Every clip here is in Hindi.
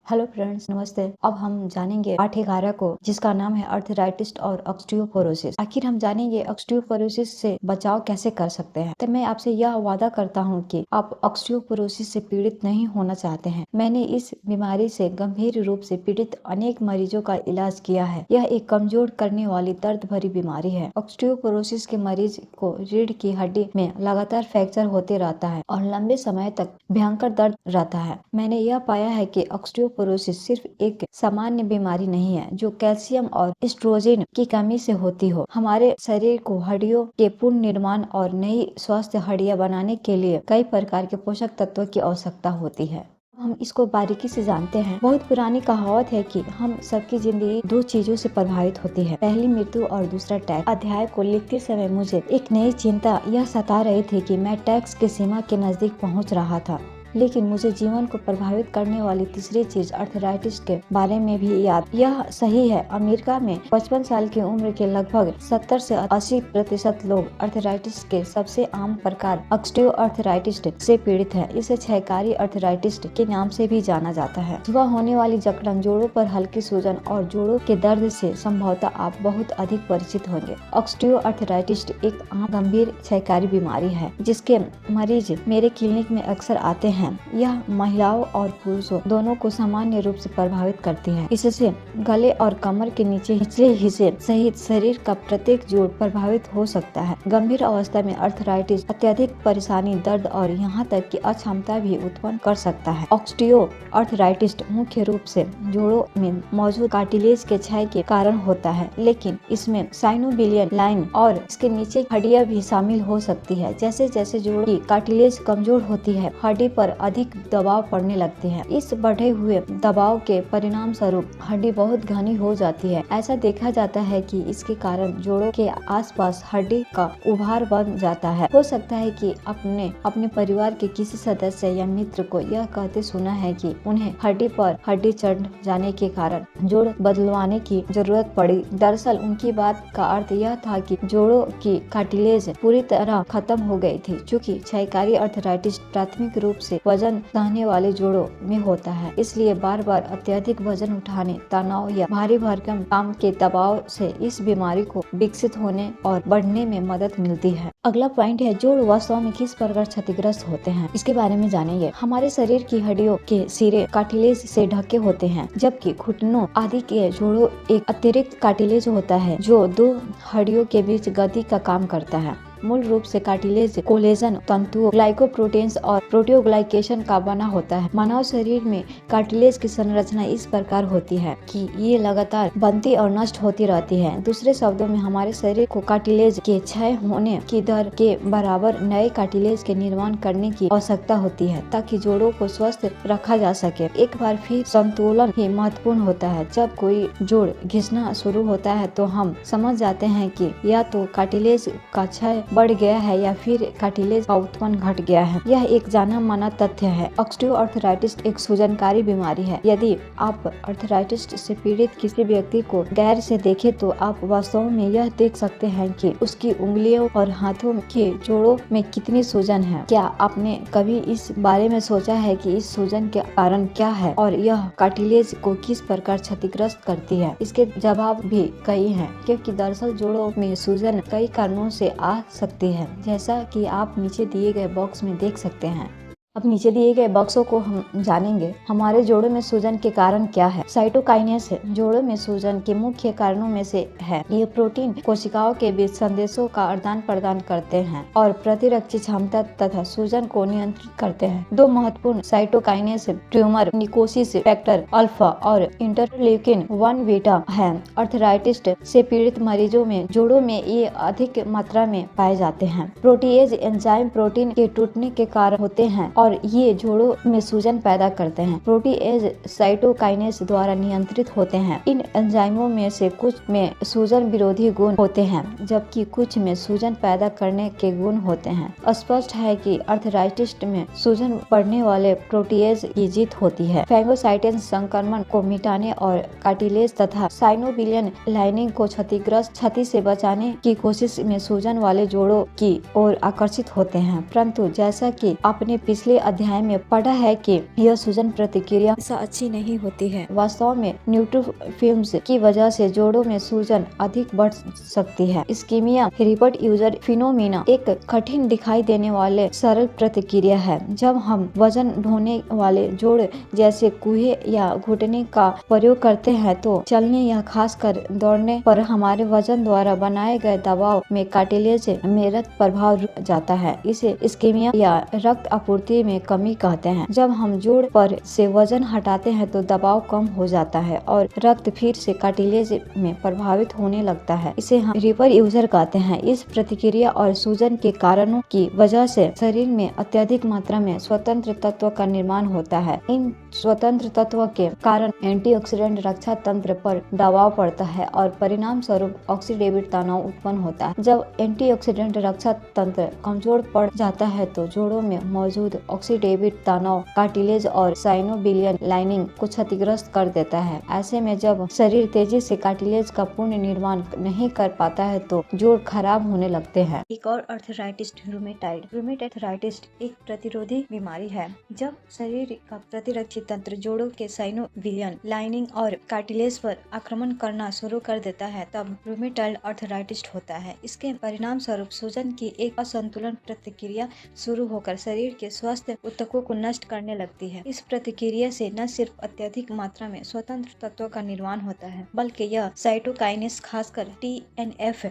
हेलो फ्रेंड्स, नमस्ते। अब हम जानेंगे पाठ 11 को, जिसका नाम है आर्थराइटिस और ऑस्टियोपोरोसिस। आखिर हम जानेंगे ऑस्टियोपोरोसिस से बचाव कैसे कर सकते हैं। तो मैं आपसे यह वादा करता हूं कि आप ऑस्टियोपोरोसिस से पीड़ित नहीं होना चाहते हैं। मैंने इस बीमारी से गंभीर रूप से पीड़ित अनेक मरीजों का इलाज किया है। यह एक कमजोर करने वाली दर्द भरी बीमारी है। ऑस्टियोपोरोसिस के मरीज को रीढ़ की हड्डी में लगातार फ्रैक्चर होते रहता है और लंबे समय तक भयंकर दर्द रहता है। मैंने यह पाया है कि ऑस्टियोपोरोसिस सिर्फ एक सामान्य बीमारी नहीं है जो कैल्शियम और एस्ट्रोजन की कमी से होती हो। हमारे शरीर को हड्डियों के पूर्ण निर्माण और नई स्वस्थ हड्डियां बनाने के लिए कई प्रकार के पोषक तत्वों की आवश्यकता होती है। हम इसको बारीकी से जानते हैं। बहुत पुरानी कहावत है कि हम सबकी जिंदगी दो चीजों से प्रभावित होती है, पहली मृत्यु और दूसरा टैक्स। अध्याय को लिखते समय मुझे एक नई चिंता यह सता रही थी कि मैं टैक्स की सीमा के नजदीक पहुंच रहा था। लेकिन मुझे जीवन को प्रभावित करने वाली तीसरी चीज आर्थराइटिस के बारे में भी याद। यह सही है, अमेरिका में 55 साल की उम्र के लगभग 70 से 80% लोग आर्थराइटिस के सबसे आम प्रकार ऑस्टियोआर्थराइटिस से पीड़ित हैं। इसे क्षयकारी आर्थराइटिस के नाम से भी जाना जाता है। सुबह होने वाली जकड़न, जोड़ों पर हल्की सूजन और जोड़ों के दर्द से संभवतः आप बहुत अधिक परिचित होंगे। ऑस्टियोआर्थराइटिस एक आम गंभीर क्षयकारी बीमारी है जिसके मरीज मेरे क्लिनिक में अक्सर आते हैं। यह महिलाओं और पुरुषों दोनों को सामान्य रूप से प्रभावित करती है। इससे गले और कमर के नीचे निचले हिस्से सहित शरीर का प्रत्येक जोड़ प्रभावित हो सकता है। गंभीर अवस्था में आर्थराइटिस अत्यधिक परेशानी, दर्द और यहाँ तक कि अक्षमता भी उत्पन्न कर सकता है। ऑस्टियोआर्थराइटिस मुख्य रूप से जोड़ों में मौजूद कार्टिलेज के क्षय के कारण होता है, लेकिन इसमें साइनोविलियन लाइन और इसके नीचे हड्डियां भी शामिल हो सकती है। जैसे जैसे जोड़ की कार्टिलेज कमजोर होती है, हड्डी पर अधिक दबाव पड़ने लगते हैं। इस बढ़े हुए दबाव के परिणाम स्वरूप हड्डी बहुत घनी हो जाती है। ऐसा देखा जाता है कि इसके कारण जोड़ों के आसपास हड्डी का उभार बन जाता है। हो सकता है कि आपने अपने परिवार के किसी सदस्य या मित्र को यह कहते सुना है कि उन्हें हड्डी पर हड्डी चढ़ जाने के कारण जोड़ बदलवाने की जरूरत पड़ी। दरअसल उनकी बात का अर्थ यह था कि जोड़ों की कार्टिलेज पूरी तरह खत्म हो गई थी। चूँकि क्षयकारी आर्थराइटिस प्राथमिक रूप से वजन सहने वाले जोड़ों में होता है, इसलिए बार बार अत्यधिक वजन उठाने, तनाव या भारी भरकम काम के दबाव से इस बीमारी को विकसित होने और बढ़ने में मदद मिलती है। अगला पॉइंट है, जोड़ वास्तव में किस प्रकार क्षतिग्रस्त होते हैं, इसके बारे में जानेंगे। हमारे शरीर की हड्डियों के सिरे कार्टिलेज से ढके होते हैं, जबकि घुटनों आदि के जोड़ों एक अतिरिक्त कार्टिलेज होता है जो दो हड्डियों के बीच गति का काम करता है। मूल रूप से कार्टिलेज कोलेजन तंतुओं, ग्लाइकोप्रोटीन्स और प्रोटियोग्लाइकेशन का बना होता है। मानव शरीर में कार्टिलेज की संरचना इस प्रकार होती है कि ये लगातार बनती और नष्ट होती रहती है। दूसरे शब्दों में, हमारे शरीर को कार्टिलेज के क्षय होने की दर के बराबर नए कार्टिलेज के निर्माण करने की आवश्यकता होती है ताकि जोड़ों को स्वस्थ रखा जा सके। एक बार फिर संतुलन ही महत्वपूर्ण होता है। जब कोई जोड़ घिसना शुरू होता है तो हम समझ जाते हैं कि या तो कार्टिलेज का क्षय बढ़ गया है या फिर कार्टिलेज का उत्पन्न घट गया है। यह एक जाना माना तथ्य है। ऑस्टियोआर्थराइटिस एक सूजनकारी बीमारी है। यदि आप आर्थराइटिस से पीड़ित किसी व्यक्ति को गैर से देखें तो आप वास्तव में यह देख सकते हैं कि उसकी उंगलियों और हाथों के जोड़ों में कितनी सूजन है। क्या आपने कभी इस बारे में सोचा है कि इस सूजन के कारण क्या है और यह कार्टिलेज को किस प्रकार क्षतिग्रस्त करती है? इसके जवाब भी कई हैं, क्योंकि दरअसल जोड़ों में सूजन कई कारणों से आ सकती है, जैसा कि आप नीचे दिए गए बॉक्स में देख सकते हैं। अब नीचे दिए गए बॉक्सों को हम जानेंगे। हमारे जोड़ों में सूजन के कारण क्या है? साइटोकाइनेस जोड़ों में सूजन के मुख्य कारणों में से है। ये प्रोटीन कोशिकाओं के बीच संदेशों का आदान प्रदान करते हैं और प्रतिरक्षी क्षमता तथा सूजन को नियंत्रित करते हैं। दो महत्वपूर्ण साइटोकाइनेस ट्यूमर निकोसिस फैक्टर अल्फा और इंटरल्यूकिन 1 बीटा है। आर्थराइटिस से पीड़ित मरीजों में जोड़ों में ये अधिक मात्रा में पाए जाते हैं। प्रोटीएज एंजाइम प्रोटीन के टूटने के कारण होते हैं और ये जोड़ों में सूजन पैदा करते हैं। प्रोटीएज साइटोकाइनेस द्वारा नियंत्रित होते हैं। इन एंजाइमों में से कुछ में सूजन विरोधी गुण होते हैं, जबकि कुछ में सूजन पैदा करने के गुण होते हैं। स्पष्ट है कि आर्थराइटिस में सूजन पड़ने वाले प्रोटीएज की जीत होती है। फैगोसाइटिन संक्रमण को मिटाने और कार्टिलेज तथा साइनोविलियन लाइनिंग को क्षति से बचाने की कोशिश में सूजन वाले जोड़ों की ओर आकर्षित होते हैं। परंतु जैसा कि आपने पिछले पिछले अध्याय में पढ़ा है कि यह सूजन प्रतिक्रिया ऐसा अच्छी नहीं होती है। वास्तव में न्यूट्रोफिल्म्स की वजह से जोड़ों में सूजन अधिक बढ़ सकती है। इस्कीमिया रिपीट यूजर फिनोमिना एक कठिन दिखाई देने वाले सरल प्रतिक्रिया है। जब हम वजन ढोने वाले जोड़ जैसे कूहे या घुटने का प्रयोग करते हैं तो चलने या खासकर दौड़ने पर हमारे वजन द्वारा बनाए गए दबाव में कार्टिलेज में रक्त प्रभाव रुक जाता है। इसे इस्कीमिया या रक्त आपूर्ति में कमी कहते हैं। जब हम जोड़ पर से वजन हटाते हैं तो दबाव कम हो जाता है और रक्त फिर से कार्टिलेज में प्रभावित होने लगता है। इसे हम रिपर यूजर कहते हैं। इस प्रतिक्रिया और सूजन के कारणों की वजह से शरीर में अत्यधिक मात्रा में स्वतंत्र तत्व का निर्माण होता है। इन स्वतंत्र तत्व के कारण एंटीऑक्सीडेंट रक्षा तंत्र पर दबाव पड़ता है और परिणाम स्वरूप ऑक्सीडेटिव तनाव उत्पन्न होता है। जब एंटीऑक्सीडेंट रक्षा तंत्र कमजोर पड़ जाता है तो जोड़ों में मौजूद ऑक्सीडेटिव तनाव कार्टिलेज और साइनोविलियन लाइनिंग को क्षतिग्रस्त कर देता है। ऐसे में जब शरीर तेजी से कार्टिलेज का पूर्ण निर्माण नहीं कर पाता है तो जोड़ खराब होने लगते हैं। एक और आर्थराइटिस रूमेटाइड। रूमेटाइड आर्थराइटिस एक प्रतिरोधी बीमारी है। जब शरीर का प्रतिरक्षी तंत्र जोड़ों के साइनोविलियन लाइनिंग और कार्टिलेज पर आक्रमण करना शुरू कर देता है तब रूमेटाइड आर्थराइटिस होता है। इसके परिणाम स्वरूप सूजन की एक असंतुलन प्रतिक्रिया शुरू होकर शरीर के स्वस्थ ऊतकों को नष्ट करने लगती है। इस प्रतिक्रिया से न सिर्फ अत्यधिक मात्रा में स्वतंत्र तत्वों का निर्माण होता है बल्कि यह साइटोकाइनेस खासकर TNF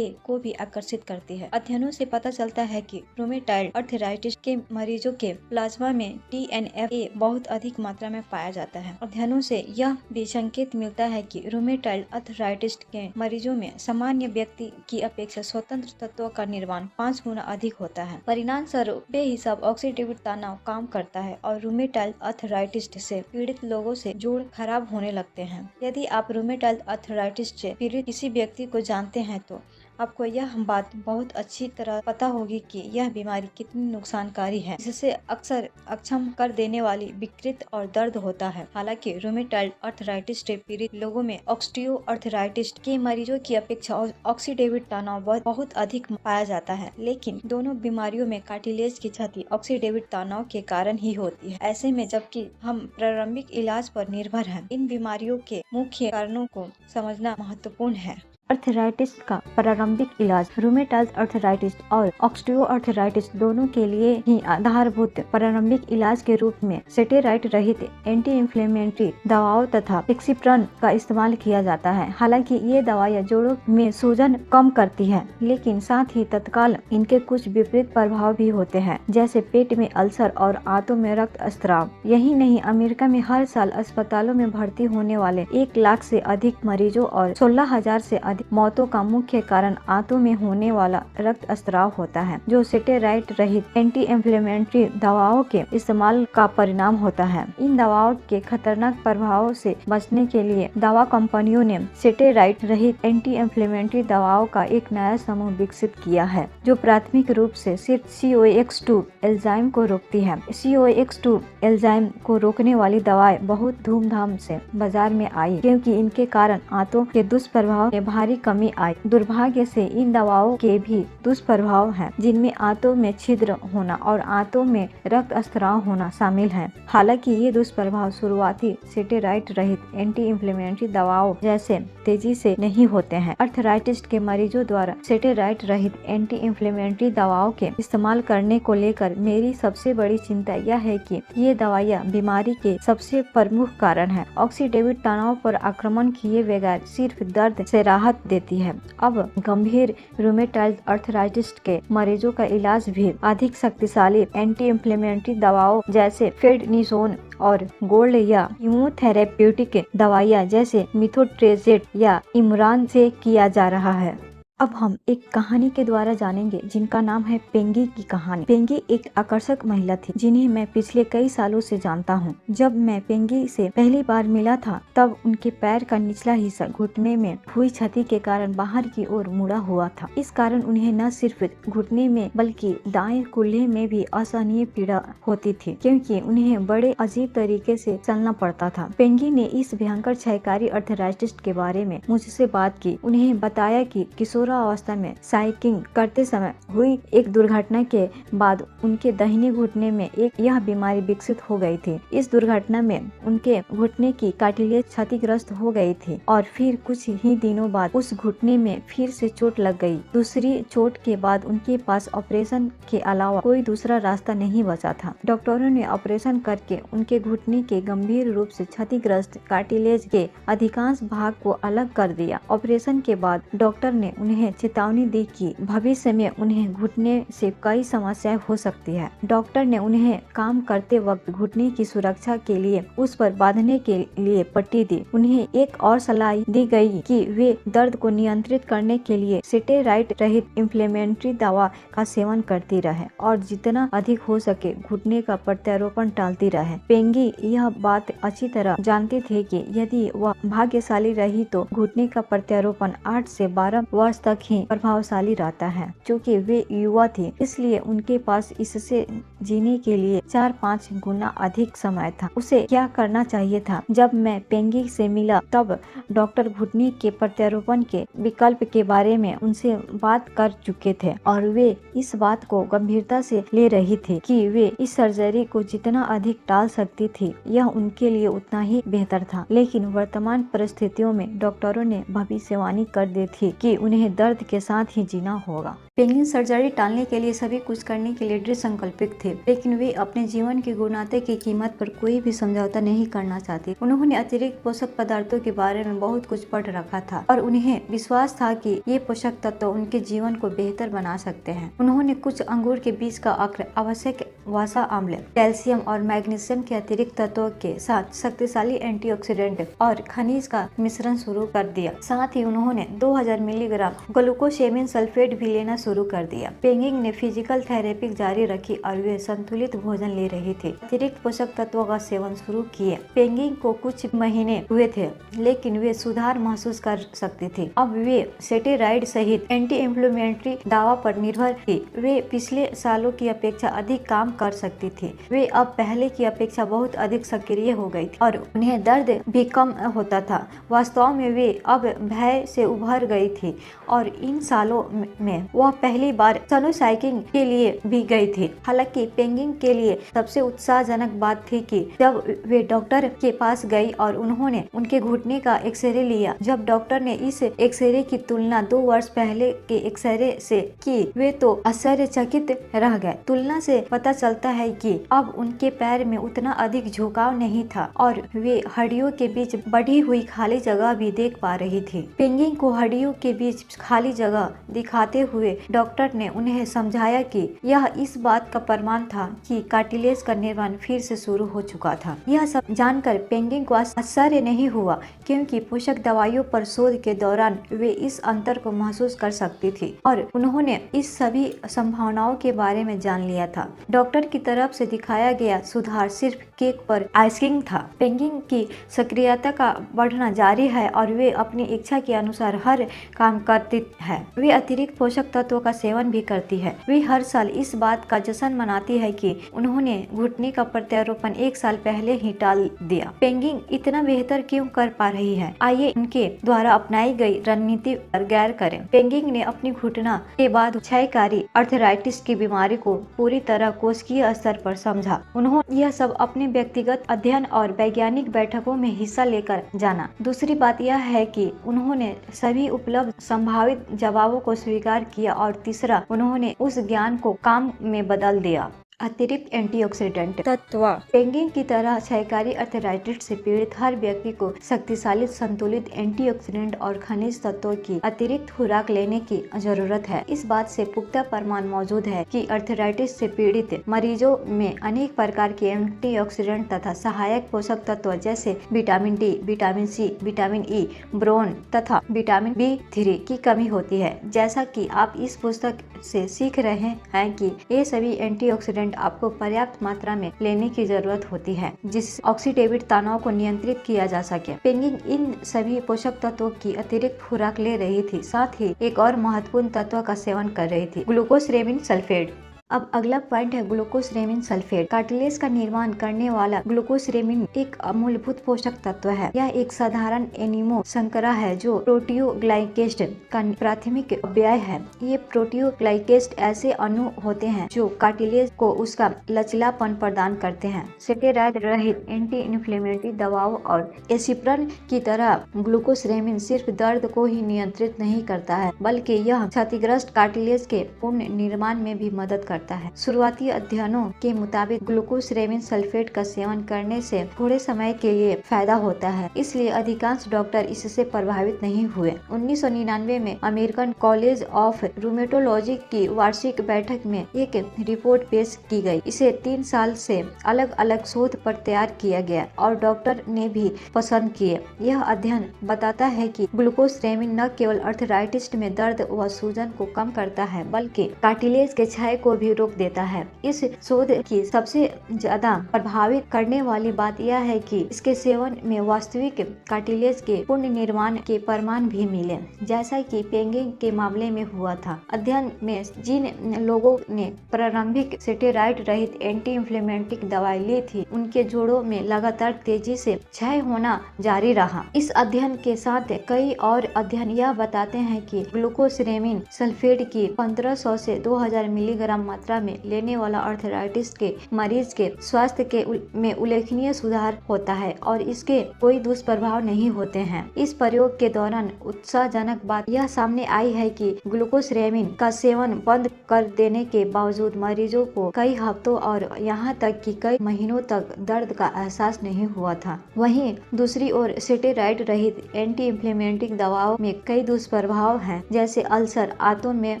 को भी आकर्षित करती है। अध्ययनों से पता चलता है कि रूमेटाइड आर्थराइटिस के मरीजों के प्लाज्मा में TNF बहुत अधिक मात्रा में पाया जाता है। अध्ययनों से यह भी संकेत मिलता है कि रूमेटाइड आर्थराइटिस के मरीजों में सामान्य व्यक्ति की अपेक्षा स्वतंत्र तत्वों का निर्माण 5 गुना अधिक होता है। परिणाम स्वरूप बेहिसाब ऑक्सीडेटिव तनाव काम करता है और रूमेटाइड आर्थराइटिस से पीड़ित लोगों से जोड़ खराब होने लगते हैं। यदि आप रूमेटाइड आर्थराइटिस से पीड़ित किसी व्यक्ति को जानते हैं तो आपको यह बात बहुत अच्छी तरह पता होगी कि यह बीमारी कितनी नुकसानकारी है। इससे अक्सर अक्षम कर देने वाली विकृत और दर्द होता है। हालांकि रूमेटाइड आर्थराइटिस से पीड़ित लोगों में ऑस्टियोआर्थराइटिस के मरीजों की अपेक्षा ऑक्सीडेटिव तनाव बहुत अधिक पाया जाता है, लेकिन दोनों बीमारियों में कार्टिलेज की क्षति ऑक्सीडेटिव तनाव के कारण ही होती है। ऐसे में जबकि हम प्रारंभिक इलाज पर निर्भर हैं, इन बीमारियों के मुख्य कारणों को समझना महत्वपूर्ण है। आर्थराइटिस का प्रारंभिक इलाज। रूमेटाइड आर्थराइटिस और ऑस्टियोआर्थराइटिस दोनों के लिए ही आधारभूत प्रारंभिक इलाज के रूप में स्टेरॉइड रहित एंटी इंफ्लेमेटरी दवाओं तथा एक्सिप्रन का इस्तेमाल किया जाता है। हालांकि ये दवाइयाँ जोड़ों में सूजन कम करती है, लेकिन साथ ही तत्काल इनके कुछ विपरीत प्रभाव भी होते हैं, जैसे पेट में अल्सर और आंतों में रक्त स्राव। यही नहीं, अमेरिका में हर साल अस्पतालों में भर्ती होने वाले 1 लाख से अधिक मरीजों और 16,000 से अधिक मौतों का मुख्य कारण आंतों में होने वाला रक्त स्राव होता है, जो स्टेरॉइड रहित एंटी इंफ्लेमेटरी दवाओं के इस्तेमाल का परिणाम होता है। इन दवाओं के खतरनाक प्रभावों से बचने के लिए दवा कंपनियों ने स्टेरॉइड रहित एंटी इंफ्लेमेटरी दवाओं का एक नया समूह विकसित किया है, जो प्राथमिक रूप से सिर्फ COX2 एंजाइम को रोकती है। COX2 एंजाइम को रोकने वाली दवाएं बहुत धूमधाम से बाजार में आई, क्योंकि इनके कारण आंतों के दुष्प्रभाव में भारी कमी आई। दुर्भाग्य से इन दवाओं के भी दुष्प्रभाव हैं, जिनमें आंतों में छिद्र होना और आंतों में रक्त स्राव होना शामिल है। हालांकि ये दुष्प्रभाव शुरुआती स्टेरॉइड रहित एंटी इंफ्लेमेटरी दवाओं जैसे तेजी से नहीं होते हैं। आर्थराइटिस के मरीजों द्वारा स्टेरॉइड रहित एंटी इंफ्लेमेटरी दवाओं के इस्तेमाल करने को लेकर मेरी सबसे बड़ी चिंता यह है कि ये दवाइयाँ बीमारी के सबसे प्रमुख कारण है। ऑक्सीडेटिव तनाव पर आक्रमण किए बगैर सिर्फ दर्द से राहत देती है। अब गंभीर रूमेटाइड आर्थराइटिस के मरीजों का इलाज भी अधिक शक्तिशाली एंटी इंफ्लेमेटरी दवाओं जैसे प्रेडनिसोन और गोल्ड या कीमोथेरेप्यूटिक दवाइयाँ जैसे मिथोट्रेक्सेट या इमरान से किया जा रहा है। अब हम एक कहानी के द्वारा जानेंगे जिनका नाम है पेंगी की कहानी। पेंगी एक आकर्षक महिला थी जिन्हें मैं पिछले कई सालों से जानता हूँ। जब मैं पेंगी से पहली बार मिला था तब उनके पैर का निचला हिस्सा घुटने में हुई क्षति के कारण बाहर की ओर मुड़ा हुआ था। इस कारण उन्हें न सिर्फ घुटने में बल्कि दाएं कूल्हे में भी असहनीय पीड़ा होती थी, क्योंकि उन्हें बड़े अजीब तरीके से चलना पड़ता था। पेंगी ने इस भयंकर क्षयकारी आर्थराइटिस के बारे में मुझसे बात की। उन्हें बताया कि किशोर किशोरावस्था में साइकिलिंग करते समय हुई एक दुर्घटना के बाद उनके दाहिने घुटने में यह बीमारी विकसित हो गई थी। इस दुर्घटना में उनके घुटने की कार्टिलेज क्षतिग्रस्त हो गई थी और फिर कुछ ही दिनों बाद उस घुटने में फिर से चोट लग गई। दूसरी चोट के बाद उनके पास ऑपरेशन के अलावा कोई दूसरा रास्ता नहीं बचा था। डॉक्टरों ने ऑपरेशन करके उनके घुटने के गंभीर रूप से क्षतिग्रस्त कार्टिलेज के अधिकांश भाग को अलग कर दिया। ऑपरेशन के बाद डॉक्टर ने उन्हें चेतावनी दी कि भविष्य में उन्हें घुटने से कई समस्याएं हो सकती है। डॉक्टर ने उन्हें काम करते वक्त घुटने की सुरक्षा के लिए उस पर बांधने के लिए पट्टी दी। उन्हें एक और सलाह दी गई कि वे दर्द को नियंत्रित करने के लिए स्टेरॉइड रहित इन्फ्लेमेटरी दवा का सेवन करती रहे और जितना अधिक हो सके घुटने का प्रत्यारोपण टालती रहे। पेंगी यह बात अच्छी तरह जानती थी कि यदि वह भाग्यशाली रही तो घुटने का प्रत्यारोपण 8 से 12 वर्ष तक ही प्रभावशाली रहता है। चूँकि वे युवा थी इसलिए उनके पास इससे जीने के लिए 4-5 गुना अधिक समय था। उसे क्या करना चाहिए था? जब मैं पेंगी से मिला तब डॉक्टर घुटने के प्रत्यारोपण के विकल्प के बारे में उनसे बात कर चुके थे और वे इस बात को गंभीरता से ले रही थी कि वे इस सर्जरी को जितना अधिक टाल सकती थी यह उनके लिए उतना ही बेहतर था। लेकिन वर्तमान परिस्थितियों में डॉक्टरों ने भविष्यवाणी कर दी थी कि उन्हें दर्द के साथ ही जीना होगा। पेंगिन सर्जरी टालने के लिए सभी कुछ करने के लिए दृढ़ संकल्पित थे, लेकिन वे अपने जीवन की गुणवत्ता की कीमत पर कोई भी समझौता नहीं करना चाहती। उन्होंने अतिरिक्त पोषक पदार्थों के बारे में बहुत कुछ पढ़ रखा था और उन्हें विश्वास था कि ये पोषक तत्व उनके जीवन को बेहतर बना सकते हैं। उन्होंने कुछ अंगूर के बीज का अक्र, आवश्यक वसा अम्ल, कैल्शियम और मैग्नीशियम के अतिरिक्त तत्वों के साथ शक्तिशाली एंटीऑक्सीडेंट और खनिज का मिश्रण शुरू कर दिया। साथ ही उन्होंने 2000 मिलीग्राम ग्लूकोसेमिन सल्फेट भी लेना शुरू कर दिया। पेंगिंग ने फिजिकल थेरेपी जारी रखी और वे संतुलित भोजन ले रही थी। अतिरिक्त पोषक तत्वों का सेवन शुरू किए। पेंगिंग को कुछ महीने हुए थे लेकिन वे सुधार महसूस कर सकती थी। अब वे स्टेरॉइड सहित एंटी इंफ्लेमेटरी दवा पर निर्भर थी। वे पिछले सालों की अपेक्षा अधिक काम कर सकती थी। वे अब पहले की अपेक्षा बहुत अधिक सक्रिय हो गई थी और उन्हें दर्द भी कम होता था। वास्तव में वे अब भय से उभर गई थी और इन सालों में वह पहली बार स्नो साइकिलिंग के लिए भी गई थी। हालांकि पेंगिंग के लिए सबसे उत्साहजनक बात थी कि जब वे डॉक्टर के पास गई और उन्होंने उनके घुटने का एक्सरे लिया। जब डॉक्टर ने इस एक्सरे की तुलना 2 वर्ष पहले के एक्सरे से की, वे तो आश्चर्यचकित रह गए। तुलना से पता चलता है कि अब उनके पैर में उतना अधिक झुकाव नहीं था और वे हड्डियों के बीच बढ़ी हुई खाली जगह भी देख पा रही थी। पेंगिंग को हड्डियों के बीच खाली जगह दिखाते हुए डॉक्टर ने उन्हें समझाया कि यह इस बात का प्रमाण था कि कार्टिलेज का निर्माण फिर से शुरू हो चुका था। यह सब जानकर पेंगिंग को आश्चर्य नहीं हुआ क्योंकि पोषक दवाइयों पर शोध के दौरान वे इस अंतर को महसूस कर सकती थी और उन्होंने इस सभी संभावनाओं के बारे में जान लिया था। डॉक्टर की तरफ से दिखाया गया सुधार सिर्फ केक पर आइसिंग था। पेंगिंग की सक्रियता का बढ़ना जारी है और वे अपनी इच्छा के अनुसार हर काम करती है। वे अतिरिक्त पोषक तत्वों का सेवन भी करती है। वे हर साल इस बात का जश्न मनाती है कि उन्होंने घुटने का प्रत्यारोपण 1 साल पहले ही टाल दिया। पेंगिंग इतना बेहतर क्यों कर पा रही है? आइए उनके द्वारा अपनाई गई रणनीति पर गौर करें। पेंगिंग ने अपनी घुटना के बाद क्षयकारी आर्थराइटिस की बीमारी को पूरी तरह कोशिकीय स्तर पर समझा। उन्होंने यह सब अपने व्यक्तिगत अध्ययन और वैज्ञानिक बैठकों में हिस्सा लेकर जाना। दूसरी बात यह है कि उन्होंने सभी उपलब्ध संभावित जवाबों को स्वीकार किया और तीसरा, उन्होंने उस ज्ञान को काम में बदल दिया। अतिरिक्त एंटीऑक्सीडेंट तत्व। पेंगिंग की तरह क्षयकारी आर्थराइटिस से पीड़ित हर व्यक्ति को शक्तिशाली संतुलित एंटीऑक्सीडेंट और खनिज तत्वों की अतिरिक्त खुराक लेने की जरूरत है। इस बात से पुख्ता प्रमाण मौजूद है कि आर्थराइटिस से पीड़ित मरीजों में अनेक प्रकार के एंटीऑक्सीडेंट तथा सहायक पोषक तत्व जैसे vitamin D, vitamin C, vitamin E, boron तथा विटामिन B3 की कमी होती है। जैसा कि आप इस पुस्तक से सीख रहे हैं कि ये सभी एंटीऑक्सीडेंट आपको पर्याप्त मात्रा में लेने की जरूरत होती है जिससे ऑक्सीडेटिव तनाव को नियंत्रित किया जा सके। पेंगिंग इन सभी पोषक तत्वों की अतिरिक्त खुराक ले रही थी, साथ ही एक और महत्वपूर्ण तत्व का सेवन कर रही थी, ग्लूकोसेमिन सल्फेट। अब अगला पॉइंट है ग्लूकोसरेमिन सल्फेट। कार्टिलेज का निर्माण करने वाला ग्लूकोसरेमिन एक मूलभूत पोषक तत्व है। यह एक साधारण एनिमो संकरा है जो प्रोटियोग्लाइकेस्ट का प्राथमिक अवयव है। ये प्रोटियोग्लाइकेस्ट ऐसे अणु होते हैं जो कार्टिलेज को उसका लचीलापन प्रदान करते हैं। स्टेरॉयड रहित एंटी इन्फ्लेमेटरी दवाओं और एस्पिरिन की तरह ग्लूकोसरेमिन सिर्फ दर्द को ही नियंत्रित नहीं करता है, बल्कि यह क्षतिग्रस्त कार्टिलेज के पूर्ण निर्माण में भी मदद करता है। शुरुआती अध्ययनों के मुताबिक ग्लूकोसरेमिन सल्फेट का सेवन करने से थोड़े समय के लिए फायदा होता है, इसलिए अधिकांश डॉक्टर इससे प्रभावित नहीं हुए। 1999 में अमेरिकन कॉलेज ऑफ रूमेटोलॉजी की वार्षिक बैठक में एक रिपोर्ट पेश की गई। इसे 3 साल से अलग अलग शोध पर तैयार किया गया और डॉक्टर ने भी पसंद किए। यह अध्ययन बताता है कि ग्लूकोसरेमिन न केवल अर्थराइटिस में दर्द व सूजन को कम करता है, बल्कि कार्टिलेज के क्षय को भी रोक देता है। इस शोध की सबसे ज्यादा प्रभावित करने वाली बात यह है कि इसके सेवन में वास्तविक कार्टिलेज के पूर्ण निर्माण के प्रमाण भी मिले, जैसा कि पेंगिंग के मामले में हुआ था। अध्ययन में जिन लोगों ने प्रारंभिक स्टेरॉयड रहित एंटी इन्फ्लेमेटरी दवाई ली थी, उनके जोड़ों में लगातार तेजी से क्षय होना जारी रहा। इस अध्ययन के साथ कई और अध्ययन यह बताते हैं कि ग्लूकोसरेमिन सल्फेट की 1500 से 2000 मिलीग्राम मात्रा में लेने वाला अर्थराइटिस के मरीज के स्वास्थ्य में उल्लेखनीय सुधार होता है और इसके कोई दुष्प्रभाव नहीं होते हैं। इस प्रयोग के दौरान उत्साहजनक बात यह सामने आई है कि ग्लूकोसरेमिन का सेवन बंद कर देने के बावजूद मरीजों को कई हफ्तों और यहाँ तक कि कई महीनों तक दर्द का एहसास नहीं हुआ था। वहीं दूसरी ओर स्टेरॉयड रहित एंटी इन्फ्लेमेटरी दवाओं में कई दुष्प्रभाव हैं, जैसे अल्सर, आंतों में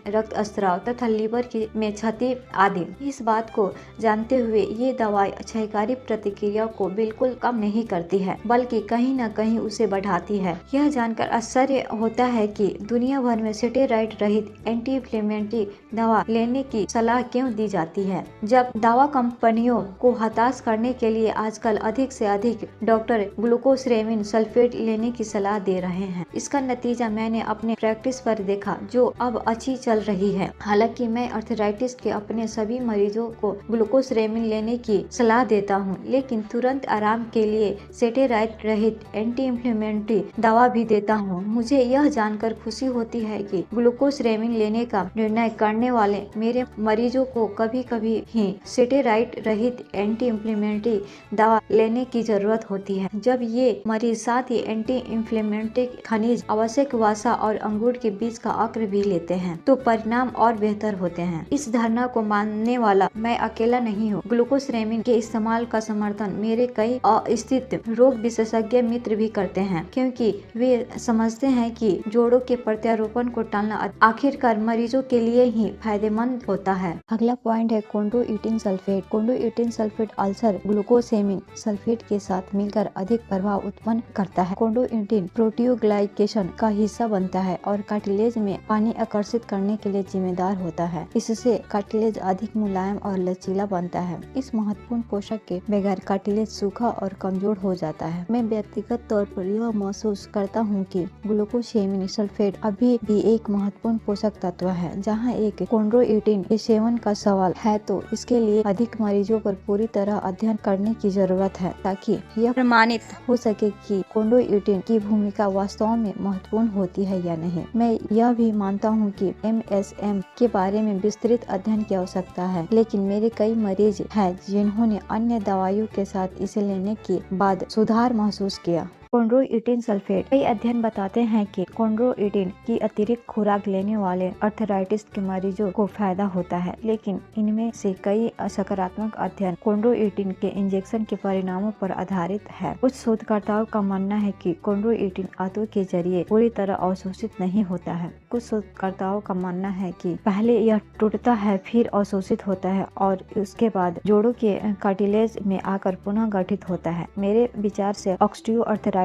रक्तस्राव तथा लीवर में क्षति आदि। इस बात को जानते हुए ये दवाई क्षयकारी प्रतिक्रिया को बिल्कुल कम नहीं करती है, बल्कि कहीं न कहीं उसे बढ़ाती है। यह जानकर आश्चर्य होता है कि दुनिया भर में स्टेरॉयड रहित एंटी इन्फ्लेमेटरी दवा लेने की सलाह क्यों दी जाती है, जब दवा कंपनियों को हताश करने के लिए आजकल अधिक से अधिक डॉक्टर ग्लूकोसरेमिन सल्फेट लेने की सलाह दे रहे हैं। इसका नतीजा मैंने अपने प्रैक्टिस पर देखा, जो अब अच्छी चल रही है। हालांकि मैं अर्थराइटिस के अपने सभी मरीजों को ग्लूकोसरेमिन लेने की सलाह देता हूं, लेकिन तुरंत आराम के लिए स्टेरॉयड रहित एंटी इन्फ्लेमेटरी दवा भी देता हूं। मुझे यह जानकर खुशी होती है कि ग्लूकोसरेमिन लेने का निर्णय करने वाले मेरे मरीजों को कभी कभी ही स्टेरॉयड रहित एंटी इन्फ्लेमेटरी दवा लेने की जरूरत होती है, जब ये मरीज साथ ही एंटी इन्फ्लेमेटरी खनिज, आवश्यक वसा और अंगूर के बीज का अक्र भी लेते हैं, तो परिणाम और बेहतर होते हैं। इस धारणा को मानने वाला मैं अकेला नहीं हूँ। ग्लूकोसरेमिन के इस्तेमाल का समर्थन मेरे कई अस्तित्व रोग विशेषज्ञ मित्र भी करते हैं, क्योंकि वे समझते हैं कि जोड़ों के प्रत्यारोपण को टालना आखिरकार मरीजों के लिए ही फायदेमंद होता है। अगला पॉइंट है कोंड्रोइटिन सल्फेट। कोंड्रोइटिन सल्फेट अल्सर ग्लूकोसेमिन सल्फेट के साथ मिलकर अधिक प्रभाव उत्पन्न करता है। कोंड्रोइटिन प्रोटियोग्लाइकेशन का हिस्सा बनता है और कार्टिलेज में पानी आकर्षित करने के लिए जिम्मेदार होता है। इससे कार्टिलेज अधिक मुलायम और लचीला बनता है। इस महत्वपूर्ण पोषक के बगैर कार्टिलेज सूखा और कमजोर हो जाता है। मैं व्यक्तिगत तौर पर यह महसूस करता हूँ कि ग्लूकोसेमिन सल्फेट अभी भी एक महत्वपूर्ण पोषक तत्व है। जहाँ एक कोंड्रोइटिन के सेवन का सवाल है, तो इसके लिए अधिक मरीजों पर पूरी तरह अध्ययन करने की जरूरत है, ताकि यह प्रमाणित हो सके कि कोंड्रोइटिन की भूमिका वास्तव में महत्वपूर्ण होती है या नहीं। मैं यह भी मानता हूँ कि MSM के बारे में विस्तृत अध्ययन की आवश्यकता है, लेकिन मेरे कई मरीज हैं जिन्होंने अन्य दवाइयों के साथ इसे लेने के बाद सुधार महसूस किया। कोंड्रोइटिन सल्फेट। कई अध्ययन बताते हैं कि कोंड्रोइटिन की अतिरिक्त खुराक लेने वाले अर्थराइटिस के मरीजों को फायदा होता है, लेकिन इनमें से कई सकारात्मक अध्ययन कोंड्रोइटिन के इंजेक्शन के परिणामों पर आधारित है। कुछ शोधकर्ताओं का मानना है कि कोंड्रोइटिन आंतों के जरिए पूरी तरह अवशोषित नहीं होता है। कुछ शोधकर्ताओं का मानना है कि पहले यह टूटता है, फिर अवशोषित होता है और उसके बाद जोड़ों के कार्टिलेज में आकर पुनः गठित होता है। मेरे विचार से ऑस्टियोआर्थराइटिस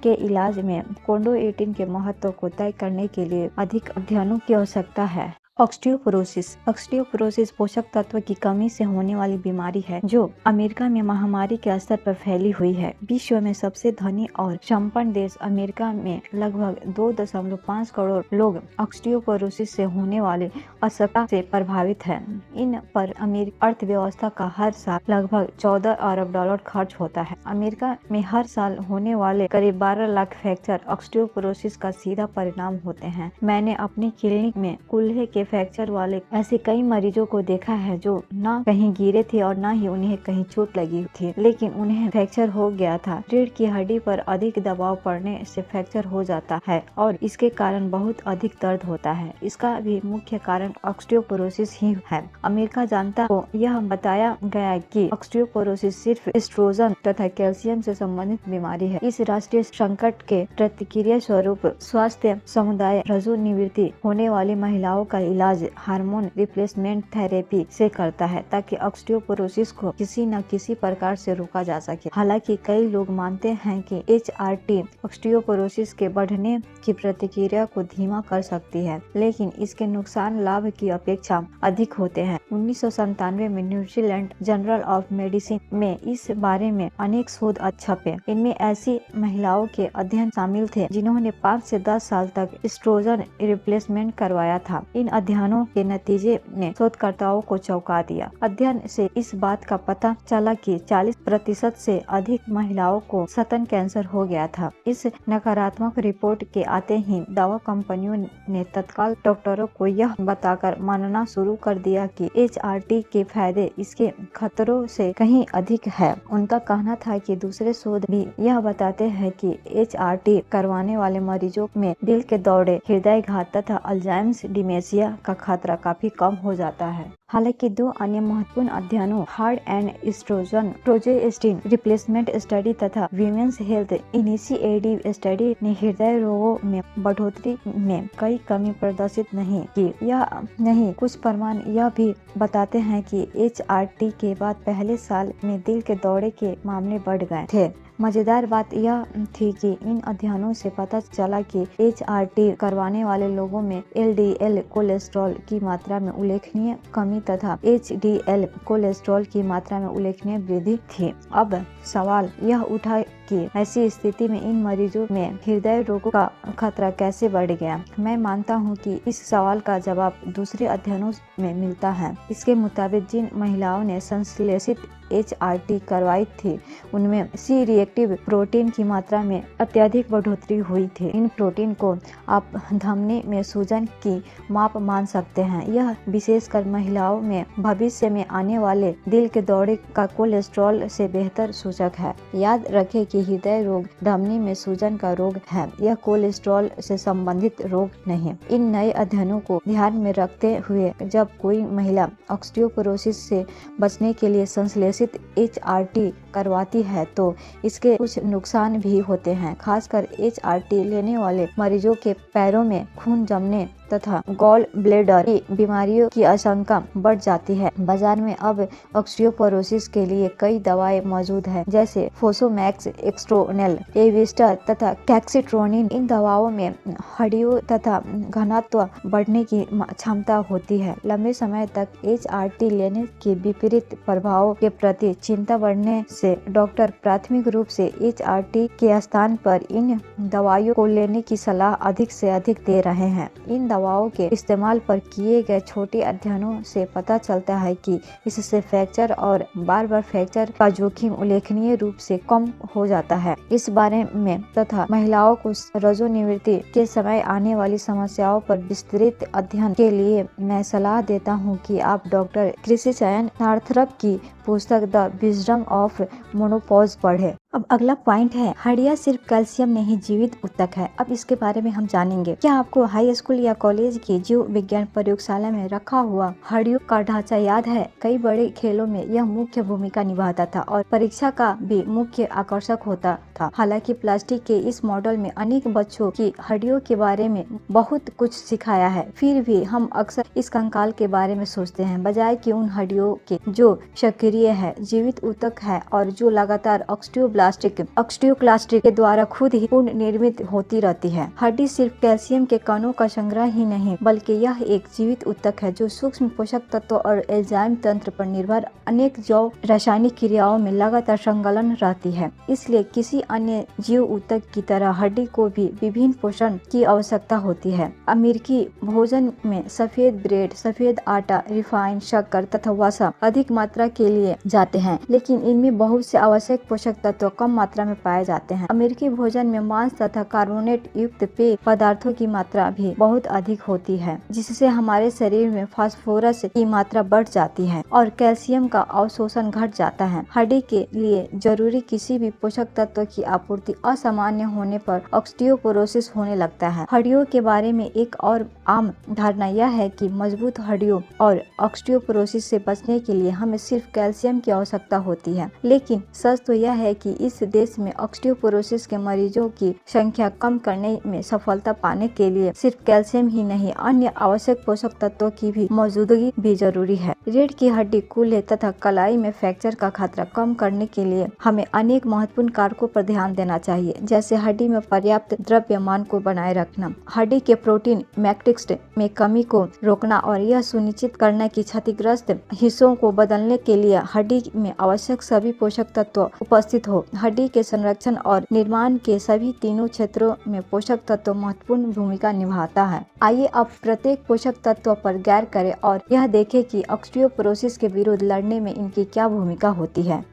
के इलाज में कोंड्रोइटिन के महत्व को तय करने के लिए अधिक अध्ययनों की आवश्यकता है। ऑस्टियोपोरोसिस पोषक तत्व की कमी से होने वाली बीमारी है जो अमेरिका में महामारी के स्तर पर फैली हुई है। विश्व में सबसे धनी और संपन्न देश अमेरिका में लगभग 2.5 करोड़ लोग ऑस्टियोपोरोसिस से होने वाले असकता से प्रभावित हैं। इन पर अमेरिकी अर्थव्यवस्था का हर साल लगभग 14 अरब डॉलर खर्च होता है। अमेरिका में हर साल होने वाले करीब 12 लाख फ्रैक्चर ऑस्टियोपोरोसिस का सीधा परिणाम होते हैं। मैंने अपनी क्लिनिक में कूल्हे के फ्रैक्चर वाले ऐसे कई मरीजों को देखा है जो न कहीं गिरे थे और न ही उन्हें कहीं चोट लगी थी, लेकिन उन्हें फ्रैक्चर हो गया था। रीढ़ की हड्डी पर अधिक दबाव पड़ने से फ्रैक्चर हो जाता है और इसके कारण बहुत अधिक दर्द होता है। इसका भी मुख्य कारण ऑस्टियोपोरोसिस ही है। अमेरिका जनता को यह बताया गया कि ऑस्टियोपोरोसिस सिर्फ एस्ट्रोजन तथा कैल्शियम से संबंधित बीमारी है। इस राष्ट्रीय संकट के प्रतिक्रिया स्वरूप स्वास्थ्य समुदाय रजोनिवृत्ति होने वाली महिलाओं का इलाज हार्मोन रिप्लेसमेंट थेरेपी से करता है ताकि ऑस्टियोपोरोसिस को किसी न किसी प्रकार से रोका जा सके। हालांकि कई लोग मानते हैं कि HRT ऑस्टियोपोरोसिस के बढ़ने की प्रतिक्रिया को धीमा कर सकती है, लेकिन इसके नुकसान लाभ की अपेक्षा अधिक होते हैं। 1997 में न्यूजीलैंड जर्नल ऑफ मेडिसिन में इस बारे में अनेक शोध छपे। इनमें ऐसी महिलाओं के अध्ययन शामिल थे जिन्होंने 5 से 10 साल तक एस्ट्रोजन रिप्लेसमेंट करवाया था। इन अध्ययनों के नतीजे ने शोधकर्ताओं को चौंका दिया। अध्ययन से इस बात का पता चला कि 40% से अधिक महिलाओं को स्तन कैंसर हो गया था। इस नकारात्मक रिपोर्ट के आते ही दवा कंपनियों ने तत्काल डॉक्टरों को यह बताकर मानना शुरू कर दिया कि HRT के फायदे इसके खतरों से कहीं अधिक है। उनका कहना था कि दूसरे शोध भी यह बताते हैं कि HRT करवाने वाले मरीजों में दिल के दौरे, हृदयाघात तथा अल्जाइमर्स डिमेंशिया का खतरा काफी कम हो जाता है। हालांकि 2 अन्य महत्वपूर्ण अध्ययनों heart and estrogen progestin replacement study तथा वीमेंस हेल्थ इनिशिएटिव स्टडी ने हृदय रोगों में बढ़ोतरी में कई कमी प्रदर्शित नहीं की। कुछ प्रमाण यह भी बताते हैं कि HRT के बाद पहले साल में दिल के दौरे के मामले बढ़ गए थे। मजेदार बात यह थी कि इन अध्ययनों से पता चला कि HRT करवाने वाले लोगों में LDL कोलेस्ट्रॉल की मात्रा में उल्लेखनीय कमी तथा HDL कोलेस्ट्रॉल की मात्रा में उल्लेखनीय वृद्धि थी। अब सवाल यह उठा कि ऐसी स्थिति में इन मरीजों में हृदय रोगों का खतरा कैसे बढ़ गया। मैं मानता हूं कि इस सवाल का जवाब दूसरे अध्ययनों में मिलता है। इसके मुताबिक जिन महिलाओं ने संश्लेषित HRT करवाई थी उनमें C रिएक्टिव प्रोटीन की मात्रा में अत्यधिक बढ़ोतरी हुई थी। इन प्रोटीन को आप धमनी में सूजन की माप मान सकते हैं। यह विशेषकर महिलाओं में भविष्य में आने वाले दिल के दौरे का कोलेस्ट्रॉल से बेहतर सूचक है। याद रखें कि हृदय रोग धमनी में सूजन का रोग है, यह कोलेस्ट्रॉल से संबंधित रोग नहीं। इन नए अध्ययनों को ध्यान में रखते हुए जब कोई महिला ऑस्टियोपोरोसिस से बचने के लिए संश्लेषित HRT करवाती है तो इसके कुछ नुकसान भी होते हैं। खासकर HRT लेने वाले मरीजों के पैरों में खून जमने तथा गॉल ब्लैडर की बीमारियों की आशंका बढ़ जाती है। बाजार में अब ऑस्टियोपोरोसिस के लिए कई दवाएं मौजूद हैं, जैसे फोसोमैक्स, एक्सट्रोनेल, एविस्टा तथा कैक्सिट्रोनिन। इन दवाओं में हड्डियों तथा घनत्व बढ़ने की क्षमता होती है। लंबे समय तक HRT लेने के विपरीत प्रभावों के प्रति चिंता बढ़ने से डॉक्टर प्राथमिक रूप से HRT के स्थान पर इन दवाइयों को लेने की सलाह अधिक से अधिक दे रहे हैं। इन दवाओं के इस्तेमाल पर किए गए छोटे अध्ययनों से पता चलता है कि इससे फ्रैक्चर और बार-बार फ्रैक्चर का जोखिम उल्लेखनीय रूप से कम हो जाता है। इस बारे में तथा महिलाओं को रजोनिवृत्ति के समय आने वाली समस्याओं पर विस्तृत अध्ययन के लिए मैं सलाह देता हूं कि आप डॉक्टर क्रिस्चियन नार्थरप की पुस्तक द विजडम ऑफ मोनोपॉज पढ़ें। अब अगला पॉइंट है, हड्डियां सिर्फ कैल्शियम नहीं जीवित ऊतक है। अब इसके बारे में हम जानेंगे। क्या आपको हाई स्कूल या कॉलेज की जीव विज्ञान प्रयोगशाला में रखा हुआ हड्डियों का ढांचा याद है? कई बड़े खेलों में यह मुख्य भूमिका निभाता था और परीक्षा का भी मुख्य आकर्षक होता था। हालांकि प्लास्टिक के इस मॉडल में अनेक बच्चों की हड्डियों के बारे में बहुत कुछ सिखाया है, फिर भी हम अक्सर इस कंकाल के बारे में सोचते हैं बजाय कि उन हड्डियों के जो सक्रिय सक्रिय है, जीवित ऊतक है और जो लगातार ऑस्टियोक्लास्ट के द्वारा खुद ही पुनर्निर्मित होती रहती है। हड्डी सिर्फ कैल्शियम के कणों का संग्रह ही नहीं बल्कि यह एक जीवित ऊतक है जो सूक्ष्म पोषक तत्वों और एंजाइम तंत्र पर निर्भर अनेक जैव रासायनिक क्रियाओं में लगातार संलग्न रहती है। इसलिए किसी अन्य जीव ऊतक की तरह हड्डी को भी विभिन्न पोषण की आवश्यकता होती है। अमेरिकी भोजन में सफेद ब्रेड, सफेद आटा, रिफाइंड शक्कर तथा वसा अधिक मात्रा के लिए जाते हैं, लेकिन इनमें बहुत से आवश्यक पोषक तत्व कम मात्रा में पाए जाते हैं। अमेरिकी भोजन में मांस तथा कार्बोनेट युक्त पेय पदार्थों की मात्रा भी बहुत अधिक होती है, जिससे हमारे शरीर में फास्फोरस की मात्रा बढ़ जाती है और कैल्शियम का अवशोषण घट जाता है। हड्डी के लिए जरूरी किसी भी पोषक तत्व की आपूर्ति असामान्य होने पर ऑस्टियोपोरोसिस होने लगता है। हड्डियों के बारे में एक और आम धारणा यह है कि मजबूत हड्डियों और ऑस्टियोपोरोसिस से बचने के लिए हमें सिर्फ कैल्शियम की आवश्यकता होती है, लेकिन सच तो यह है कि इस देश में ऑस्टियोपोरोसिस के मरीजों की संख्या कम करने में सफलता पाने के लिए सिर्फ कैल्शियम ही नहीं, अन्य आवश्यक पोषक तत्वों की भी मौजूदगी भी जरूरी है। रीढ़ की हड्डी, कूल्हे तथा कलाई में फ्रैक्चर का खतरा कम करने के लिए हमें अनेक महत्वपूर्ण कारकों पर ध्यान देना चाहिए, जैसे हड्डी में पर्याप्त द्रव्यमान को बनाए रखना, हड्डी के प्रोटीन मैट्रिक्स में कमी को रोकना और यह सुनिश्चित करना कि क्षतिग्रस्त हिस्सों को बदलने के लिए हड्डी में आवश्यक सभी पोषक तत्व उपस्थित हो। हड्डी के संरक्षण और निर्माण के सभी तीनों क्षेत्रों में पोषक तत्व महत्वपूर्ण भूमिका निभाता है। आइए अब प्रत्येक पोषक तत्व पर गौर करें और यह देखें कि ऑस्टियोपोरोसिस के विरुद्ध लड़ने में इनकी क्या भूमिका होती है।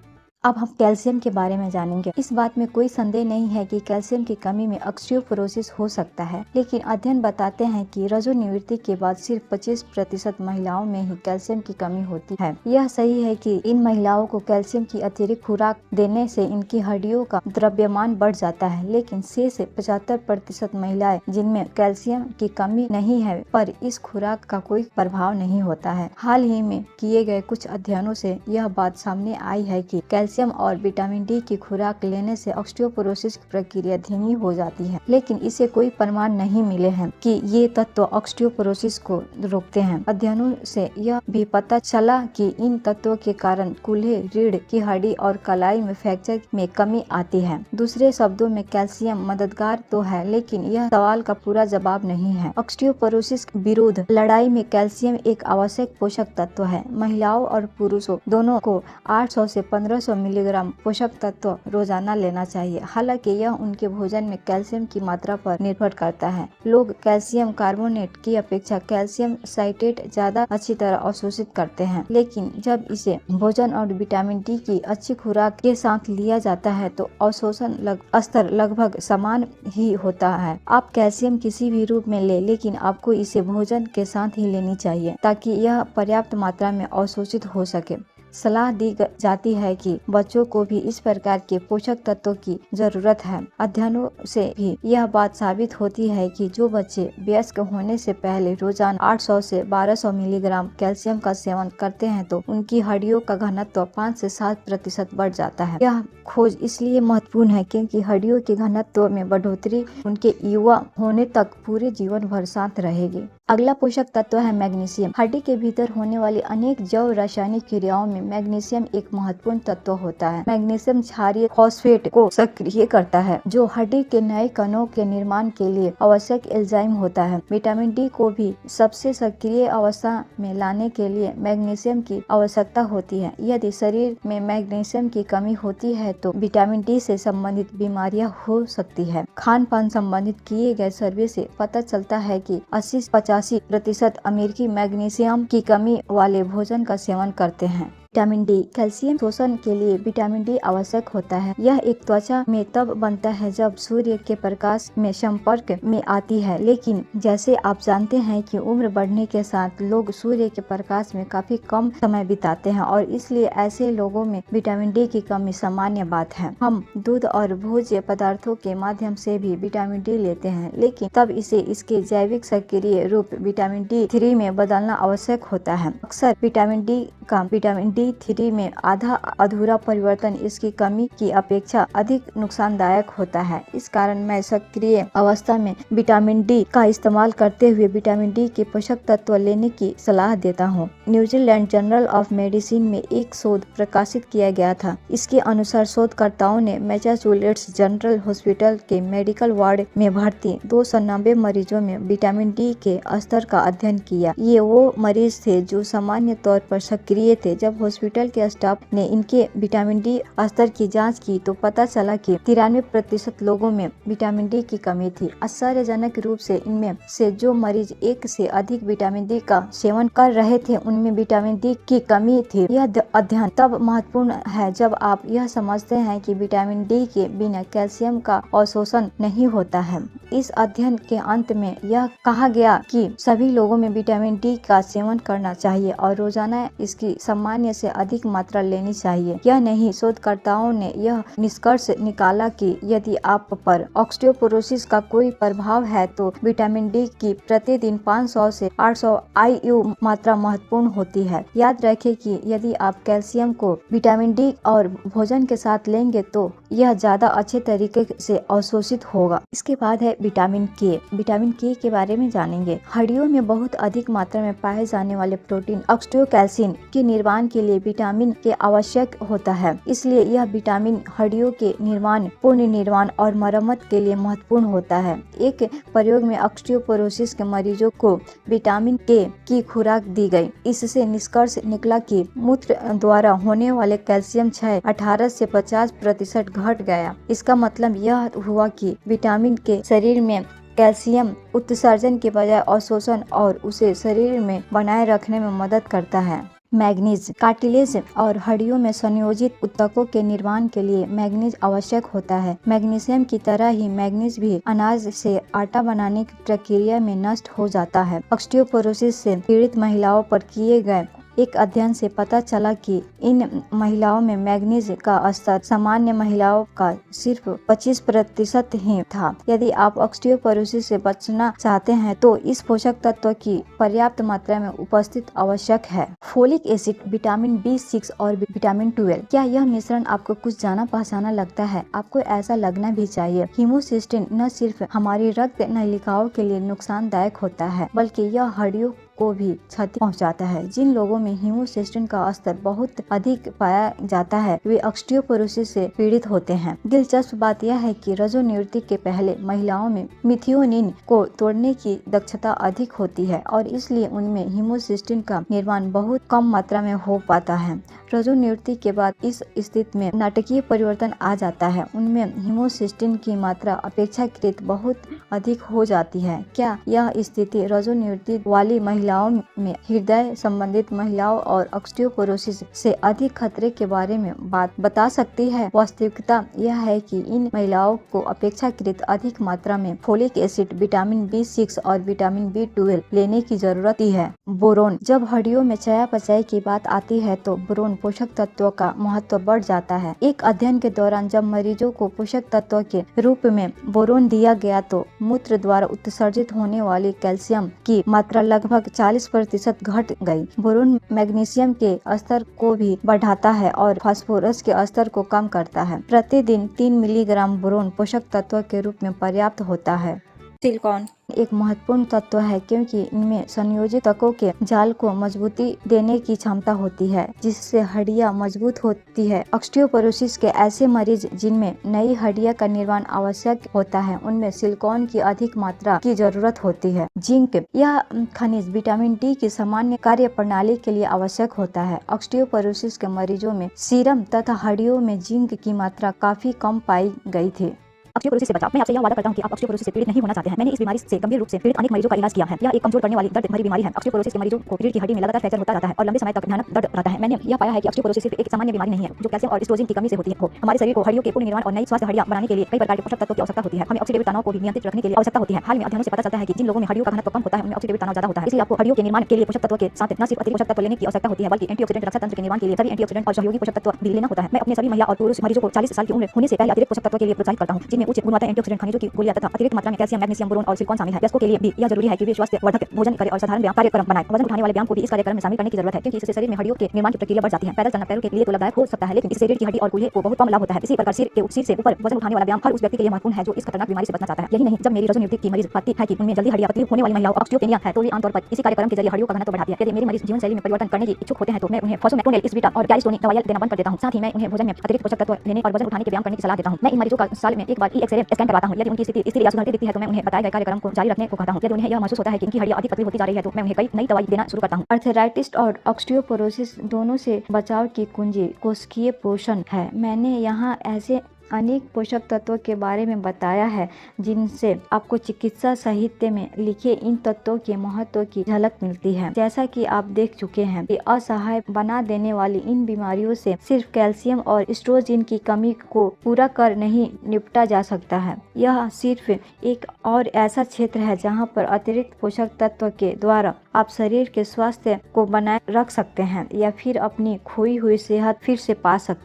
अब हम कैल्शियम के बारे में जानेंगे। इस बात में कोई संदेह नहीं है कि कैल्शियम की कमी में ऑस्टियोपोरोसिस हो सकता है, लेकिन अध्ययन बताते हैं कि रजोनिवृत्ति के बाद सिर्फ 25% महिलाओं में ही कैल्शियम की कमी होती है। यह सही है कि इन महिलाओं को कैल्शियम की अतिरिक्त खुराक देने से इनकी हड्डियों का द्रव्यमान बढ़ जाता है, लेकिन शेष 75% महिलाएं जिनमें कैल्शियम की कमी नहीं है पर इस खुराक का कोई प्रभाव नहीं होता है। हाल ही में किए गए कुछ अध्ययनों से यह बात सामने आई है कि कैल्शियम और विटामिन डी की खुराक लेने से ऑस्टियोपोरोसिस की प्रक्रिया धीमी हो जाती है, लेकिन इसे कोई प्रमाण नहीं मिले हैं कि ये तत्व ऑस्टियोपोरोसिस को रोकते हैं। अध्ययनों से यह भी पता चला कि इन तत्वों के कारण कूल्हे, रीढ़ की हड्डी और कलाई में फ्रैक्चर में कमी आती है। दूसरे शब्दों में कैल्शियम मददगार तो है, लेकिन यह सवाल का पूरा जवाब नहीं है। ऑस्टियोपोरोसिस विरुद्ध लड़ाई में कैल्शियम एक आवश्यक पोषक तत्व है। महिलाओं और पुरुषों दोनों को 800 से 1500 मिलीग्राम पोषक तत्व रोजाना लेना चाहिए। हालांकि यह उनके भोजन में कैल्शियम की मात्रा पर निर्भर करता है। लोग कैल्शियम कार्बोनेट की अपेक्षा कैल्शियम साइट्रेट ज्यादा अच्छी तरह अवशोषित करते हैं, लेकिन जब इसे भोजन और विटामिन डी की अच्छी खुराक के साथ लिया जाता है तो अवशोषण स्तर लगभग समान ही होता है। आप कैल्शियम किसी भी रूप में ले, लेकिन आपको इसे भोजन के साथ ही लेनी चाहिए ताकि यह पर्याप्त मात्रा में अवशोषित हो सके। सलाह दी जाती है कि बच्चों को भी इस प्रकार के पोषक तत्वों की जरूरत है। अध्ययनों से भी यह बात साबित होती है कि जो बच्चे वयस्क होने से पहले रोजाना 800 से 1200 मिलीग्राम कैल्शियम का सेवन करते हैं तो उनकी हड्डियों का घनत्व 5 से 7% बढ़ जाता है। यह खोज इसलिए महत्वपूर्ण है क्योंकि हड्डियों के घनत्व में बढ़ोतरी उनके युवा होने तक पूरे जीवन भर साथ रहेगी। अगला पोषक तत्व है मैग्नीशियम। हड्डी के भीतर होने वाली अनेक जैव रासायनिक क्रियाओं में मैग्नीशियम एक महत्वपूर्ण तत्व होता है। मैग्नीशियम क्षारीय फॉस्फेट को सक्रिय करता है, जो हड्डी के नए कणों के निर्माण के लिए आवश्यक एंजाइम होता है। विटामिन डी को भी सबसे सक्रिय अवस्था में लाने के लिए मैग्नीशियम की आवश्यकता होती है। यदि शरीर में मैग्नीशियम की कमी होती है तो विटामिन डी से संबंधित बीमारियां हो सकती है। खान पान संबंधित किए गए सर्वे से पता चलता है कि 80-85% अमेरिकी मैग्नीशियम की कमी वाले भोजन का सेवन करते हैं। Vitamin D. कैल्शियम शोषण के लिए विटामिन डी आवश्यक होता है। यह एक त्वचा में तब बनता है जब सूर्य के प्रकाश में संपर्क में आती है, लेकिन जैसे आप जानते हैं कि उम्र बढ़ने के साथ लोग सूर्य के प्रकाश में काफी कम समय बिताते हैं और इसलिए ऐसे लोगों में विटामिन डी की कमी सामान्य बात है। हम दूध और भोज्य पदार्थों के माध्यम से भी विटामिन डी लेते हैं, लेकिन तब इसे इसके जैविक सक्रिय रूप विटामिन D3 में बदलना आवश्यक होता है। अक्सर विटामिन डी D3 में आधा अधूरा परिवर्तन इसकी कमी की अपेक्षा अधिक नुकसानदायक होता है। इस कारण मैं सक्रिय अवस्था में विटामिन डी का इस्तेमाल करते हुए विटामिन डी के पोषक तत्व लेने की सलाह देता हूँ। न्यूजीलैंड जर्नल ऑफ मेडिसिन में एक शोध प्रकाशित किया गया था। इसके अनुसार शोधकर्ताओं ने मैसाचुसेट्स जनरल हॉस्पिटल के मेडिकल वार्ड में भर्ती 290 मरीजों में विटामिन डी के स्तर का अध्ययन किया। ये वो मरीज थे जो सामान्य तौर पर सक्रिय थे। जब हॉस्पिटल के स्टाफ ने इनके विटामिन डी स्तर की जांच की तो पता चला कि 93% लोगों में विटामिन डी की कमी थी। आश्चर्यजनक रूप से इनमें से जो मरीज एक से अधिक विटामिन डी का सेवन कर रहे थे उनमें विटामिन डी की कमी थी। यह अध्ययन तब महत्वपूर्ण है जब आप यह समझते हैं कि विटामिन डी के बिना कैल्शियम का अवशोषण नहीं होता है। इस अध्ययन के अंत में यह कहा गया कि सभी लोगों में विटामिन डी का सेवन करना चाहिए और रोजाना इसकी सामान्य से अधिक मात्रा लेनी चाहिए। यह नहीं, शोधकर्ताओं ने यह निष्कर्ष निकाला कि यदि आप पर ऑस्टियोपोरोसिस का कोई प्रभाव है तो विटामिन डी की प्रतिदिन 500 से 800 IU मात्रा महत्वपूर्ण होती है। याद रखें कि यदि आप कैल्शियम को विटामिन डी और भोजन के साथ लेंगे तो यह ज्यादा अच्छे तरीके से अवशोषित होगा। इसके बाद है विटामिन के। विटामिन के बारे में जानेंगे। हड्डियों में बहुत अधिक मात्रा में पाए जाने वाले प्रोटीन ऑक्सीटोकैल्सिन के निर्माण के लिए विटामिन के आवश्यक होता है। इसलिए यह विटामिन हड्डियों के निर्माण, पूर्ण निर्माण और मरम्मत के लिए महत्वपूर्ण होता है। एक प्रयोग में ऑस्टियोपोरोसिस के मरीजों को विटामिन के की खुराक दी गई। इससे निष्कर्ष निकला कि मूत्र द्वारा होने वाले कैल्शियम क्षय 18 से 50% घट गया। इसका मतलब यह हुआ कि विटामिन के शरीर में कैल्शियम उत्सर्जन के बजाय अवशोषण और उसे शरीर में बनाए रखने में मदद करता है। मैग्नीज। कार्टिलेज और हड्डियों में संयोजित ऊतकों के निर्माण के लिए मैग्नीज आवश्यक होता है। मैग्नीशियम की तरह ही मैग्नीज भी अनाज से आटा बनाने की प्रक्रिया में नष्ट हो जाता है। ऑस्टियोपोरोसिस से पीड़ित महिलाओं पर किए गए एक अध्ययन से पता चला कि इन महिलाओं में मैग्नीज का स्तर सामान्य महिलाओं का सिर्फ 25% ही था। यदि आप ऑस्टियोपोरोसिस से बचना चाहते हैं तो इस पोषक तत्व की पर्याप्त मात्रा में उपस्थित आवश्यक है। फोलिक एसिड, विटामिन B6 और विटामिन 12। क्या यह मिश्रण आपको कुछ जाना पहचाना लगता है? आपको ऐसा लगना भी चाहिए। होमोसिस्टिन न सिर्फ हमारी रक्त नलिकाओं के लिए नुकसानदायक होता है बल्कि यह हड्डियों को भी क्षति पहुंचाता है। जिन लोगों में होमोसिस्टिन का स्तर बहुत अधिक पाया जाता है वे ऑस्टियोपोरोसिस से पीड़ित होते हैं। दिलचस्प बात यह है कि रजोनिवृत्ति के पहले महिलाओं में मिथियोनिन को तोड़ने की दक्षता अधिक होती है और इसलिए उनमें होमोसिस्टिन का निर्माण बहुत कम मात्रा में हो पाता है। रजोनिवृत्ति के बाद इस स्थिति में नाटकीय परिवर्तन आ जाता है। उनमें होमोसिस्टिन की मात्रा अपेक्षाकृत बहुत अधिक हो जाती है। क्या यह स्थिति रजोनिवृत्ति वाली महिलाओं में हृदय संबंधित महिलाओं और ऑस्टियोपोरोसिस से अधिक खतरे के बारे में बात बता सकती है? वास्तविकता यह है कि इन महिलाओं को अपेक्षाकृत अधिक मात्रा में फोलिक एसिड, विटामिन B6 और विटामिन B12 लेने की जरूरत है। बोरोन। जब हड्डियों में चयापचय की बात आती है तो बोरोन पोषक तत्वों का महत्व बढ़ जाता है। एक अध्ययन के दौरान जब मरीजों को पोषक तत्व के रूप में बोरोन दिया गया तो मूत्र द्वारा उत्सर्जित होने वाली कैल्शियम की मात्रा लगभग 40% घट गई। बोरोन मैग्नीशियम के स्तर को भी बढ़ाता है और फास्फोरस के स्तर को कम करता है। प्रतिदिन 3 मिलीग्राम बोरोन पोषक तत्व के रूप में पर्याप्त होता है। सिलिकॉन एक महत्वपूर्ण तत्व है क्योंकि इनमें संयोजित तत्वों के जाल को मजबूती देने की क्षमता होती है जिससे हड्डियां मजबूत होती है। ऑस्टियोपोरोसिस के ऐसे मरीज जिनमें नई हड्डियां का निर्माण आवश्यक होता है उनमें सिलिकॉन की अधिक मात्रा की जरूरत होती है। जिंक। यह खनिज विटामिन डी की सामान्य कार्य प्रणाली के लिए आवश्यक होता है। ऑस्टियोपोरोसिस के मरीजों में सीरम तथा हड्डियों में जिंक की मात्रा काफी कम पाई गई थी। ऑस्टियोपोरोसिस से बचाव। मैं आपसे यह वादा करता हूं कि आप ऑस्टियोपोरोसिस से पीड़ित नहीं होना चाहते हैं। मैंने इस बीमारी से गंभीर रूप से पीड़ित अनेक मरीजों का इलाज किया है। यह एक कमजोर करने वाली दर्द भरी बीमारी है। ऑस्टियोपोरोसिस के मरीजों को रीढ़ की हड्डी में लगातार फ्रैक्चर होता रहता है और लंबे समय तक भयानक दर्द रहता है। मैंने यह पाया है कि ऑस्टियोपोरोसिस सिर्फ एक सामान्य बीमारी नहीं है जो कैल्शियम और स्ट्रोजिन की कमी से होती है। हमारे शरीर को हड्डियों के पूर्ण निर्माण और नई स्वास्थ्य हड्डियां बनाने के लिए कई प्रकार के पोषक तत्वों की आवश्यकता होती है। हमें ऑक्सीडेटिव तनाव को भी नियंत्रित रखने के लिए आवश्यकता होती है। हाल में अध्ययनों से पता चलता है कि जिन लोगों में हड्डियों का घनत्व कम होता है उनमें ऑक्सीडेटिव तनाव ज्यादा होता है। इसलिए आपको हड्डियों के निर्माण के लिए पोषक तत्वों के साथ न सिर्फ अतिरिक्त पोषक तत्व लेने की आवश्यकता होती है बल्कि एंटीऑक्सीडेंट रक्षा तंत्र के निर्माण के लिए सभी एंटीऑक्सीडेंट और सहयोगी पोषक तत्व भी लेना होता है। मैं अपने सभी महिला और पुरुष मरीजों को 40 साल की उम्र होने से पहले अतिरिक्त पोषक तत्व के लिए प्रोत्साहित करता हूं जिनमें इनमें उच्च गुणवत्ता एंटीऑक्सीडेंट खनिजों की गोलियां तथा अतिरिक्त मात्रा में कैल्शियम, मैग्नीशियम, बोरोन और सिलिकॉन शामिल है। वयस्कों के लिए भी यह जरूरी है कि वे स्वास्थ्य वर्धक भोजन करें और साधारण व्यायाम कार्यक्रम बनाएं। वजन उठाने वाले व्यायाम को भी इस कार्यक्रम में शामिल करने की जरूरत है, क्योंकि इससे शरीर में हड्डियों के निर्माण की प्रक्रिया बढ़ जाती है। पैदल चलना पैरों के लिए तो लाभदायक हो सकता है, लेकिन इससे रीढ़ की हड्डी और कूल्हे को बहुत कम लाभ होता है। इसी प्रकार सिर से ऊपर वजन उठाने वाला व्यायाम हर उस व्यक्ति के लिए महत्वपूर्ण है जो इस खतरनाक बीमारी से बचना चाहता है। यही नहीं, जब मेरी रजोनियोक्ति की मरीज पाती है कि उनमें जल्दी हड्डियां पतली होने वाली महिलाओं ऑस्टियोपेनिया है, तो वे आमतौर पर इसी कार्यक्रम के जरिए हड्डियों का घनत्व बढ़ाती है। यदि मेरी मरीज जीवन शैली में परिवर्तन करने की इच्छुक होते हैं तो मैं उन्हें फॉस्फोमेक्रोनेल, इसबीटा और गैरिस्टोनिक दवाइयां देना बंद कर देता हूं। साथ ही मैं उन्हें भोजन में अतिरिक्त पोषक तत्व लेने और वजन उठाने के व्यायाम करने की सलाह देता हूं। मैं इन मरीजों का साल में एक बार एक्स-रे स्कैन करवाता हूं। यदि उनकी स्थिति स्थिर या सुधरती दिखती है तो मैं उन्हें बताए गए कार्यक्रम को जारी रखने को कहता हूं। यदि उन्हें यह महसूस होता है कि उनकी हड्डियां अधिक पतली होती जा रही है तो मैं उन्हें कई नई दवाई देना शुरू करता हूं। आर्थराइटिस और ऑस्टियोपोरोसिस दोनों से बचाव की कुंजी कोशिकीय पोषण है। मैंने यहाँ ऐसे अनेक पोषक तत्वों के बारे में बताया है जिनसे आपको चिकित्सा साहित्य में लिखे इन तत्वों के महत्व की झलक मिलती है। जैसा कि आप देख चुके हैं कि असहाय बना देने वाली इन बीमारियों से सिर्फ कैल्शियम और एस्ट्रोजन की कमी को पूरा कर नहीं निपटा जा सकता है। यह सिर्फ एक और ऐसा क्षेत्र है जहाँ पर अतिरिक्त पोषक तत्व के द्वारा आप शरीर के स्वास्थ्य को बनाए रख सकते हैं या फिर अपनी खोई हुई सेहत फिर से पा सकते हैं।